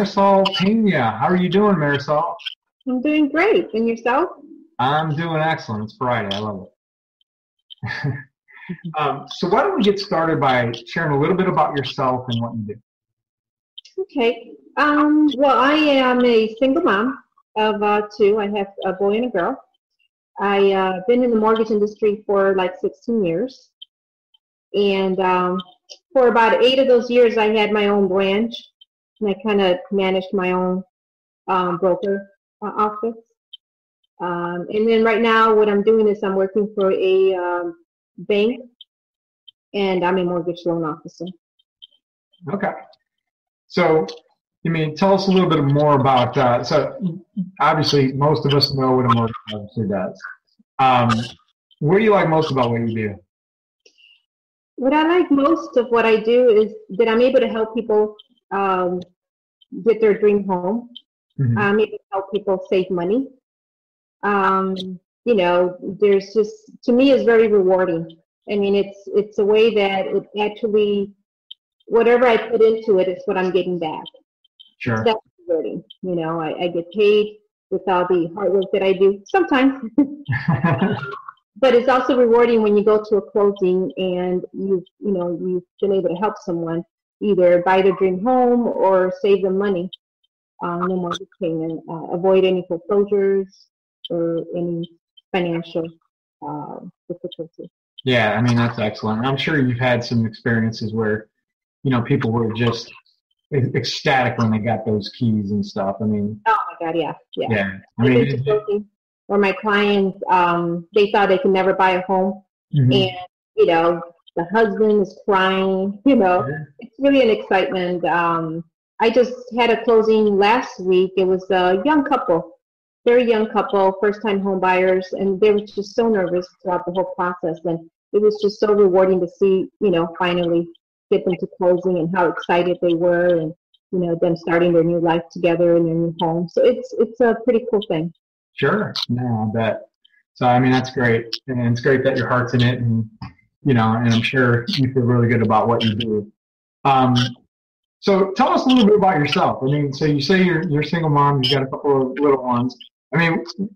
Marisol Pena. How are you doing, Marisol? I'm doing great. And yourself? I'm doing excellent. It's Friday. I love it. So why don't we get started by sharing a little bit about yourself and what you do? Okay. Well, I am a single mom of two. I have a boy and a girl. I've been in the mortgage industry for like 16 years. And for about 8 of those years, I had my own branch. And I kind of managed my own broker office. And then right now, what I'm doing is I'm working for a bank, and I'm a mortgage loan officer. Okay. So, tell us a little bit more about, so obviously most of us know what a mortgage officer does. What do you like most about what you do? What I like most of what I do is that I'm able to help people get their dream home. Mm-hmm. I'm able to help people save money. There's just, to me, it's very rewarding. It's a way that it actually, whatever I put into it, it's what I'm getting back. Sure. So that's rewarding. I get paid with all the hard work that I do sometimes. But it's also rewarding when you go to a closing and you've been able to help someone either buy their dream home or save them money. No mortgage payment, avoid any foreclosures or any financial difficulty. Yeah, that's excellent. I'm sure you've had some experiences where, people were just ecstatic when they got those keys and stuff. Oh my God, yeah. Yeah. Or my clients, they thought they could never buy a home, mm-hmm. and the husband is crying. It's really an excitement. I just had a closing last week. It was a young couple, very young couple, first-time home buyers, and they were just so nervous throughout the whole process. And it was just so rewarding to see, finally get them to closing and how excited they were, and them starting their new life together in their new home. So it's a pretty cool thing. Sure. No, I bet. So that's great, and it's great that your heart's in it, and and I'm sure you feel really good about what you do. So tell us a little bit about yourself. So you say you're a single mom. You got a couple of little ones.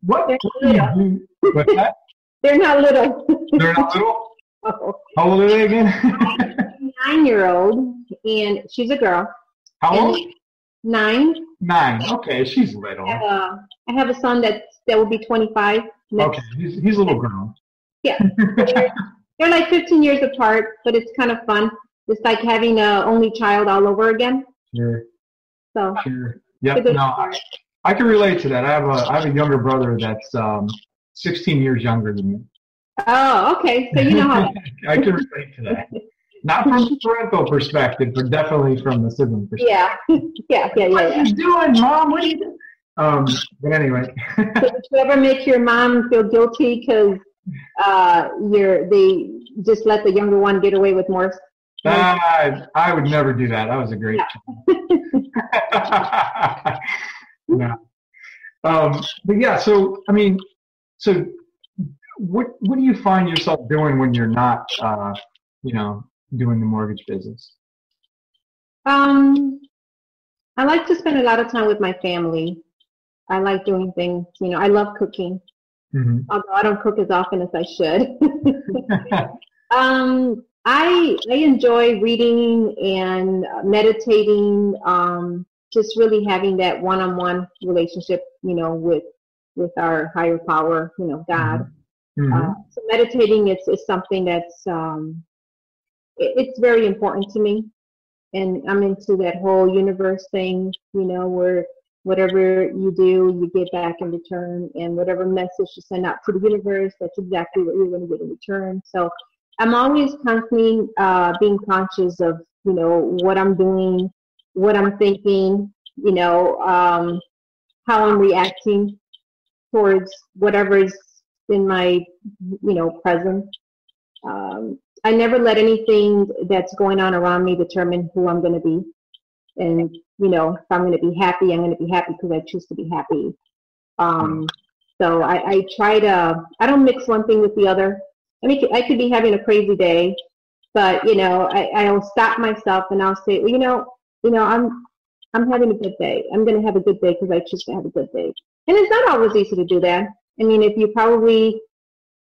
What do you do? What's that? They're not little. They're not little? Oh. How old are they again? 9-year-old, and she's a girl. How old? 9. 9. Okay, she's little. I have a son that will be 25. Okay, he's a little grown. Yeah. They're like 15 years apart, but it's kind of fun. It's like having an only child all over again. Sure. So. Sure. Yep. No, I can relate to that. I have a younger brother that's 16 years younger than me. Oh, okay. So you know how. I can relate to that. Not from the parental perspective, but definitely from the sibling perspective. Yeah. What are you doing, Mom? What are you doing? But anyway. So did you ever make your mom feel guilty because they just let the younger one get away with more? I would never do that. That was a great child. No. But yeah, so so what do you find yourself doing when you're not doing the mortgage business? I like to spend a lot of time with my family. I like doing things, I love cooking. Mm-hmm. Although I don't cook as often as I should. I enjoy reading and meditating, just really having that one-on-one relationship, with our higher power, God. Mm-hmm. So meditating is something that's, it's very important to me. And I'm into that whole universe thing, where whatever you do, you get back in return, and whatever message you send out to the universe, that's exactly what you're going to get in return. So I'm always constantly being conscious of, what I'm doing, what I'm thinking, how I'm reacting towards whatever is in my, present. I never let anything that's going on around me determine who I'm going to be. And, if I'm going to be happy, I'm going to be happy because I choose to be happy. So I try to, I don't mix one thing with the other. I could be having a crazy day, but, I'll stop myself and I'll say, well, I'm I'm having a good day. I'm going to have a good day because I choose to have a good day. And it's not always easy to do that. I mean, if you probably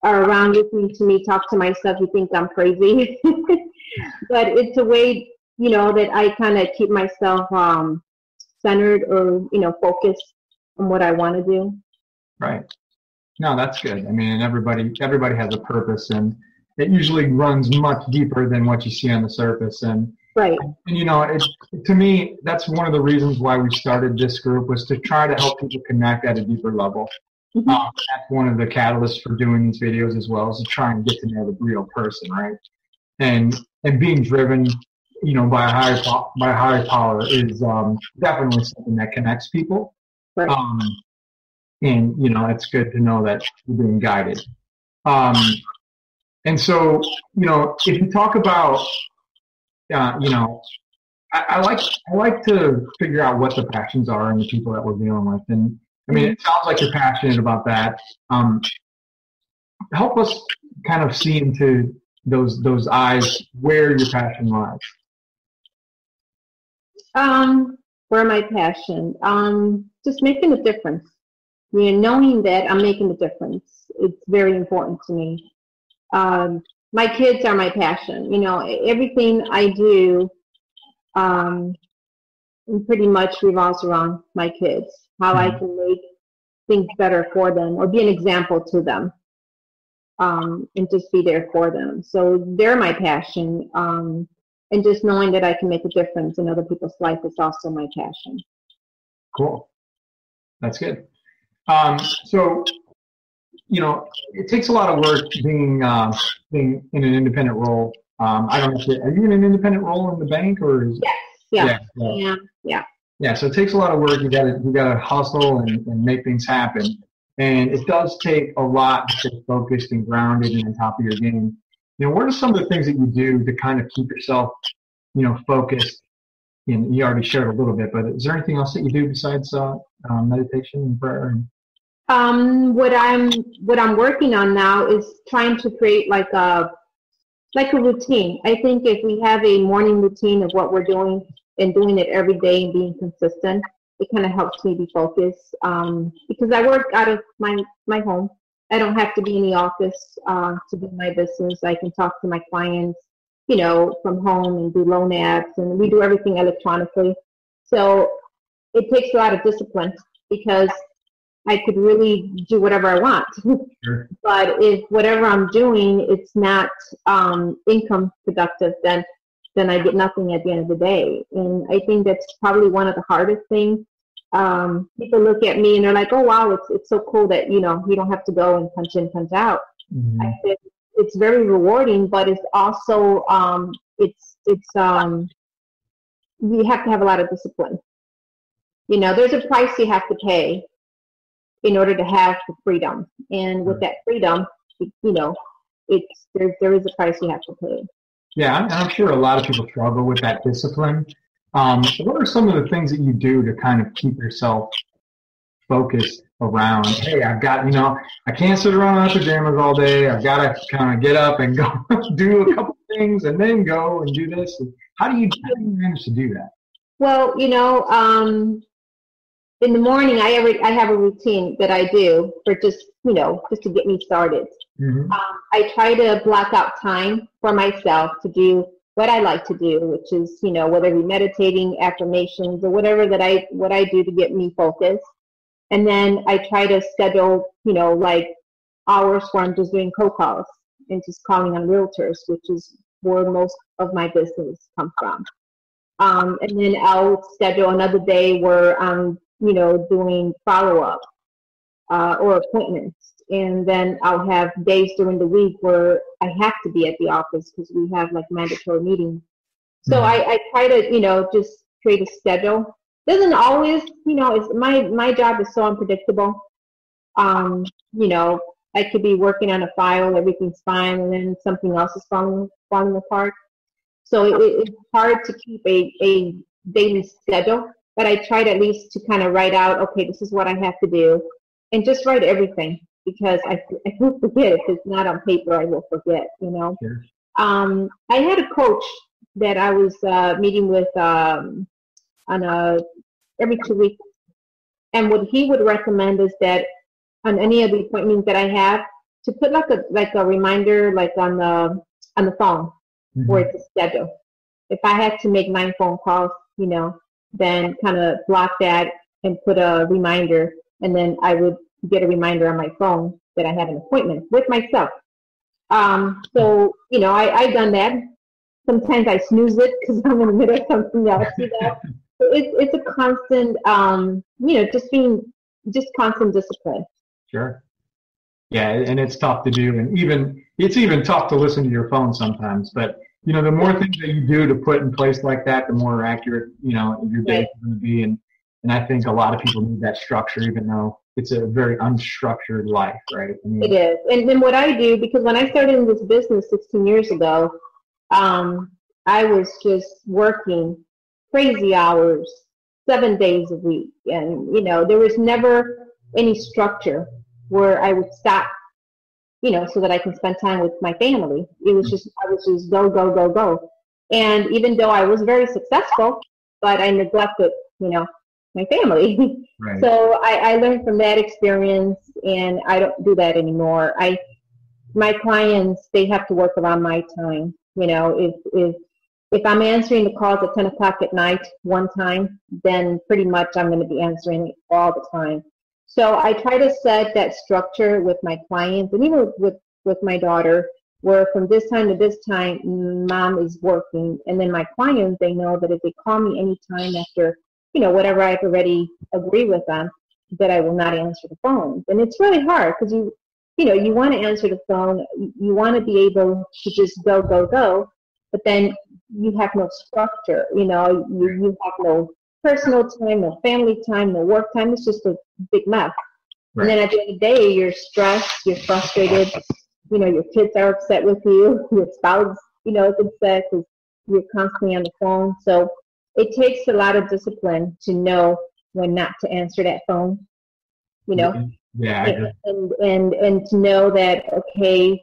are around listening to me talk to myself, you think I'm crazy. But it's a way, that I kind of keep myself centered or, focused on what I want to do. Right. No, that's good. I mean, everybody has a purpose, and it usually runs much deeper than what you see on the surface. And right. And to me, that's one of the reasons why we started this group, was to try to help people connect at a deeper level. Mm-hmm. That's one of the catalysts for doing these videos as well, is to try and get to know the real person, right? And being driven, by a higher power is definitely something that connects people. Right. And it's good to know that you're being guided. And so, if you talk about, I like to figure out what the passions are in the people that we're dealing with. And I mean, it sounds like you're passionate about that. Help us kind of see into those eyes where your passion lies. Where my passion, just making a difference. Knowing that I'm making a difference, it's very important to me. My kids are my passion. Everything I do pretty much revolves around my kids, how I can make things better for them or be an example to them, and just be there for them. So they're my passion. And just knowing that I can make a difference in other people's life is also my passion. Cool. That's good. So, it takes a lot of work being in an independent role. I don't know are you in an independent role in the bank, or is Yes. Yeah. Yeah. So it takes a lot of work. You gotta hustle and make things happen. And it does take a lot to stay focused and grounded and on top of your game. What are some of the things that you do to kind of keep yourself, focused? And you already shared a little bit, but is there anything else that you do besides meditation and prayer? What I'm working on now is trying to create like a routine. I think if we have a morning routine of what we're doing and doing it every day and being consistent, it kind of helps me be focused. Because I work out of my home. I don't have to be in the office to do my business. I can talk to my clients, from home and do loan apps, and we do everything electronically. So it takes a lot of discipline because I could really do whatever I want. Sure. But if whatever I'm doing, it's not income productive, then I get nothing at the end of the day. And I think that's probably one of the hardest things. People look at me and they're like, "Oh wow, it's so cool that you don't have to go and punch in, punch out." Mm-hmm. I think it's very rewarding, but it's also you have to have a lot of discipline. There's a price you have to pay in order to have the freedom, and with that freedom, there is a price you have to pay. Yeah, I'm sure a lot of people struggle with that discipline. What are some of the things that you do to kind of keep yourself focused around, hey, I've got, I can't sit around in my pajamas all day. I've got to kind of get up and go do a couple things and then go and do this. How do you manage to do that? Well, in the morning, I have a routine that I do for just to get me started. Mm-hmm. I try to block out time for myself to do what I like to do, which is, whether it be meditating, affirmations, or whatever what I do to get me focused. And then I try to schedule, like hours where I'm just doing cold calls and just calling on realtors, which is where most of my business comes from. And then I'll schedule another day where I'm, doing follow-up or appointments. And then I'll have days during the week where I have to be at the office because we have like mandatory meetings. So I try to, just create a schedule. Doesn't always, it's my job is so unpredictable. I could be working on a file, everything's fine, and then something else is falling apart. So it's hard to keep a daily schedule, but I tried at least to kind of write out, okay, this is what I have to do, and just write everything because I will forget. If it's not on paper, I will forget, Sure. I had a coach that I was meeting with on a every 2 weeks. And what he would recommend is that on any of the appointments that I have, to put like a reminder, like on the phone, where it's a schedule. If I had to make 9 phone calls, then kind of block that and put a reminder, and then I would get a reminder on my phone that I have an appointment with myself. So I've done that. Sometimes I snooze it because I'm in the middle of something else. It's a constant, just constant discipline. Sure. Yeah, and it's tough to do, and it's even tough to listen to your phone sometimes. But the more things that you do to put in place like that, the more accurate your day is going to be. And I think a lot of people need that structure, even though it's a very unstructured life, right? It is. And then what I do, because when I started in this business 16 years ago, I was just working crazy hours, 7 days a week. And, there was never any structure where I would stop, so that I can spend time with my family. I was just go, go, go, go. And even though I was very successful, but I neglected, my family. Right. So I learned from that experience, and I don't do that anymore. My clients, they have to work around my time. If I'm answering the calls at 10 o'clock at night one time, then pretty much I'm going to be answering it all the time. So I try to set that structure with my clients, and even with my daughter, where from this time to this time, mom is working. And then my clients, they know that if they call me anytime after, whatever I've already agreed with them, that I will not answer the phone. And it's really hard because you want to answer the phone. You want to be able to just go, go, go. But then you have no structure. You have no personal time, no family time, no work time. It's just a big mess. Right. And then at the end of the day, you're stressed, you're frustrated. Your kids are upset with you. Your spouse, is upset because you're constantly on the phone. So it takes a lot of discipline to know when not to answer that phone. Yeah, I agree. And to know that, okay,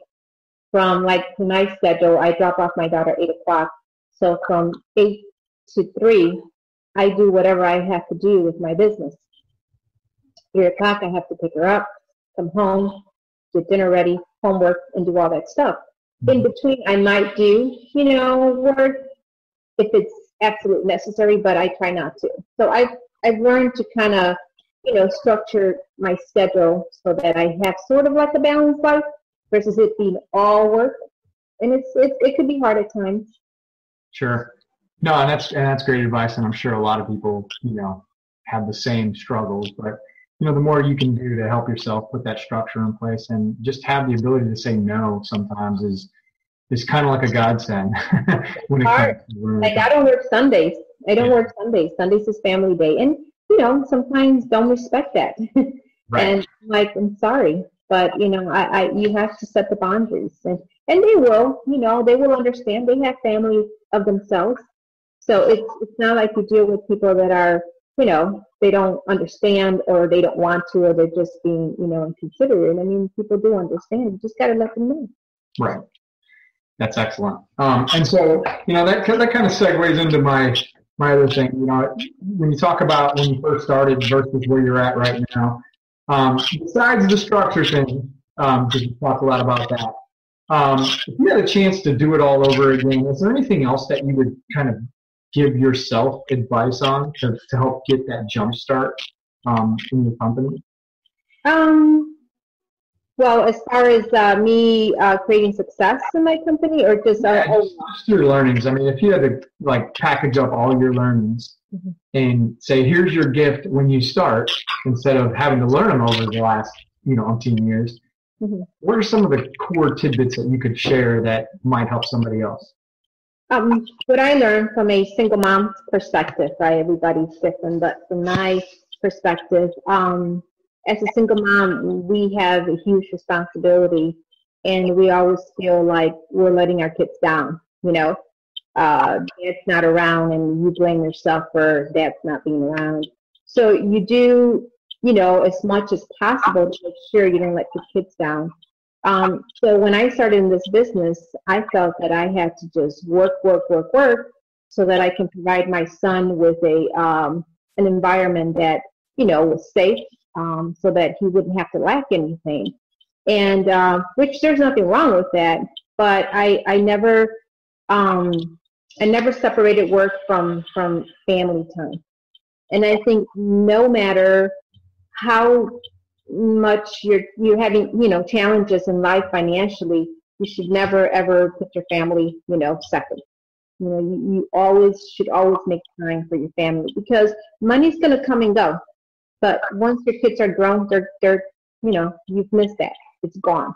from my schedule, I drop off my daughter at 8 o'clock. So from 8 to 3, I do whatever I have to do with my business. 3 o'clock, I have to pick her up, come home, get dinner ready, homework, and do all that stuff. In between, I might do, work if it's absolutely necessary, but I try not to. So I've learned to kind of, structure my schedule so that I have sort of like a balanced life versus it being all work. And it could be hard at times. Sure. No, and that's great advice, and I'm sure a lot of people, have the same struggles. But the more you can do to help yourself put that structure in place, and just have the ability to say no sometimes is kind of like a godsend. When it comes to I don't work Sundays. Work Sundays. Sundays is family day, and sometimes don't respect that. Right. And I'm sorry, but you have to set the boundaries, and they will, they will understand. They have family of themselves, so it's not like you deal with people that are, they don't understand, or they don't want to, or they're just being, inconsiderate. I mean, people do understand. You just got to let them know. Right. That's excellent. And so, that kind of segues into my other thing. When you talk about when you first started versus where you're at right now, besides the structure thing, because you talk a lot about that, if you had a chance to do it all over again, is there anything else that you would kind of give yourself advice on to help get that jump start in your company? Well, as far as me creating success in my company, or just just your learnings. I mean, if you had to package up all your learnings and say, here's your gift when you start, instead of having to learn them over the last umpteen years, what are some of the core tidbits that you could share that might help somebody else? What I learned from a single mom's perspective, right? Everybody's different, but from my perspective, as a single mom, we have a huge responsibility, and we always feel like we're letting our kids down. Dad's not around, and you blame yourself for dad's not being around. So you do, as much as possible to make sure you don't let your kids down. So when I started in this business, I felt that I had to just work, so that I can provide my son with an environment that, was safe, so that he wouldn't have to lack anything. And which there's nothing wrong with that, but I never separated work from family time. And I think no matter how much you're having, challenges in life financially, you should never ever put your family, second. You should always make time for your family, because money's going to come and go. But once your kids are grown, they're you've missed that. It's gone.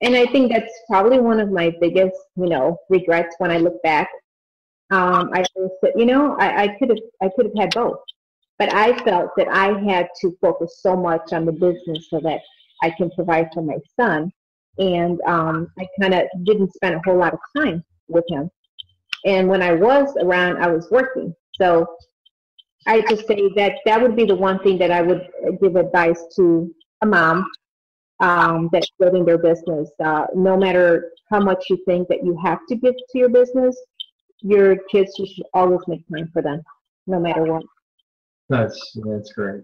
And I think that's probably one of my biggest, regrets when I look back. I said, I could have had both. But I felt that I had to focus so much on the business so that I can provide for my son. And I kind of didn't spend a whole lot of time with him. And when I was around, I was working. So I just say that would be the one thing that I would give advice to a mom that's building their business. No matter how much you think that you have to give to your business, your kids, you should always make time for them, no matter what. That's great.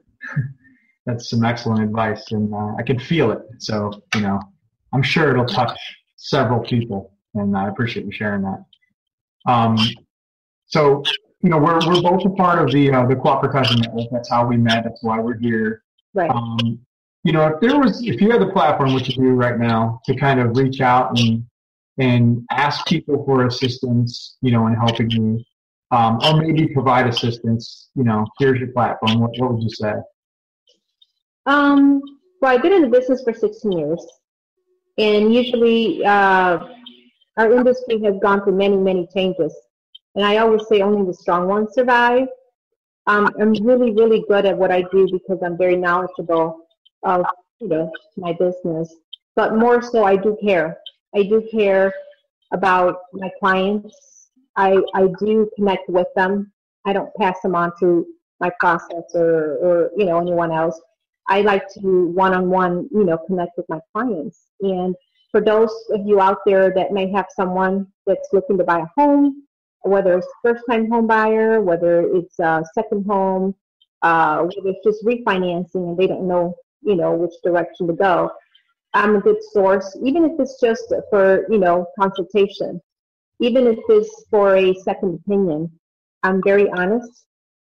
That's some excellent advice, and I can feel it. So, I'm sure it'll touch several people, and I appreciate you sharing that. So, we're both a part of the Co-Opvertising network. That's how we met. That's why we're here. Right. If you had the platform, which you do right now, to kind of reach out and ask people for assistance, in helping you, or maybe provide assistance, here's your platform. What would you say? Well, I've been in the business for 16 years, and usually our industry has gone through many, many changes. And I always say only the strong ones survive. I'm really, really good at what I do because I'm very knowledgeable of, my business. But more so, I do care. I do care about my clients. I do connect with them. I don't pass them on to my process or anyone else. I like to one-on-one, connect with my clients. And for those of you out there that may have someone that's looking to buy a home, whether it's first-time home buyer, whether it's a second home, whether it's just refinancing and they don't know, which direction to go, I'm a good source, even if it's just for, consultation, even if it's for a second opinion. I'm very honest.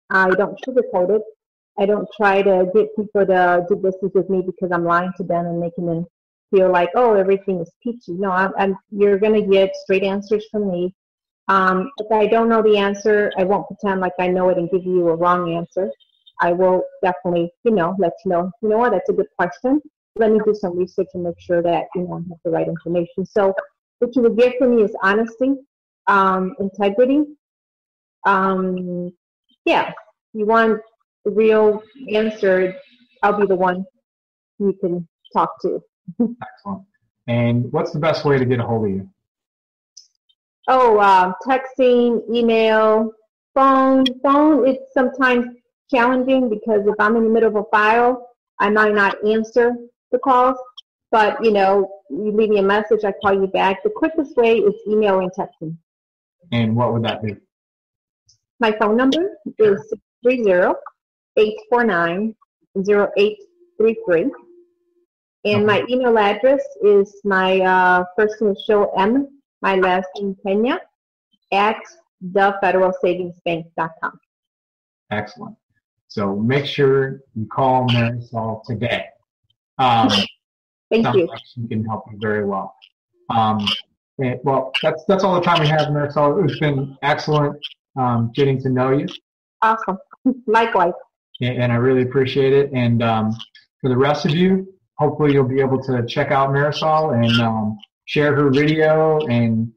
I don't sugarcoat it. I don't try to get people to do business with me because I'm lying to them and making them feel like, oh, everything is peachy. No, you're going to get straight answers from me. If I don't know the answer, I won't pretend like I know it and give you a wrong answer. I will definitely, let you know, what, that's a good question. Let me do some research and make sure that, I have the right information. So what you would get from me is honesty, integrity. You want the real answer, I'll be the one you can talk to. Excellent. And what's the best way to get a hold of you? Texting, email, phone. Phone is sometimes challenging because if I'm in the middle of a file, I might not answer the calls. But, you leave me a message, I call you back. The quickest way is email and texting. And what would that be? My phone number is 630-849-0833. And my email address is my first initial M, my last name Pena, at thefederalsavingsbank.com. Excellent. So make sure you call Marisol today. Thank you. Like she can help you very well. Well, that's all the time we have, Marisol. It's been excellent getting to know you. Awesome. Likewise. And I really appreciate it. And for the rest of you, hopefully you'll be able to check out Marisol and share her video and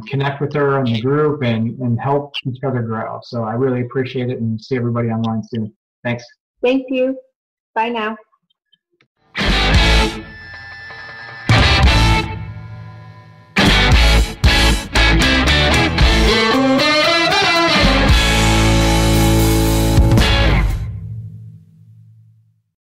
connect with her in the group and help each other grow. So I really appreciate it and see everybody online soon. Thanks. Thank you. Bye now.